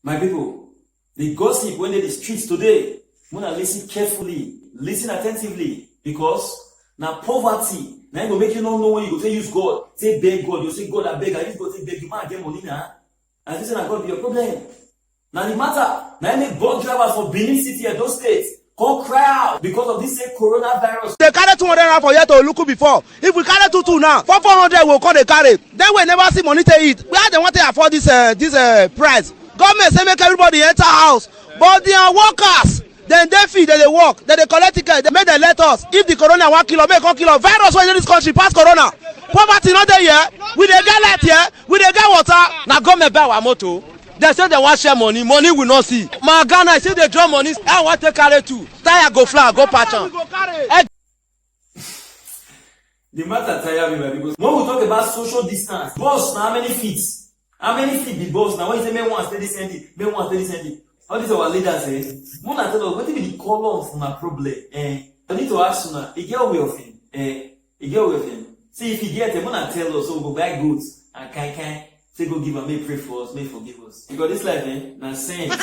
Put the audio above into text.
My people, the gossip when they the streets today, wanna listen carefully, listen attentively, because now poverty, now it will make you not know when you go to use God. Say beg God, you say God I beg, I use God say beg you man get money now. And this is not God be your problem. Now the matter, now I make bus drivers for Benin City and those states come cry out because of this same coronavirus. They carry 200 naira for here to look before. If we carry 2 now, 400 will come they carry. Then we never see money to eat. Where they want to afford this price? Government say make everybody enter house, but their workers, then they feed, then they work, then they collect ticket, they make them let us. If the corona 1 kilo, make 1 kilo. Virus wey in this country pass corona. Poverty not there here. We dey get light here. We dey get water. Now government buy our motor. They say they want share money. Money we not see. My Ghana, I say they draw money. I want to carry too. Tire go fly, go patch on. The matter tire me, because when we talk about social distance, boss now how many feet? How many feet the boss now? When you say men want steady sending, men want steady sending. All these our leaders say, when I tell us what be the color of my problem? I need to ask you now. He get away of him. He get away of him. See if he get him, when I tell us, so we go buy goods and can say go give and may pray for us, may forgive us. Because this life, now sense.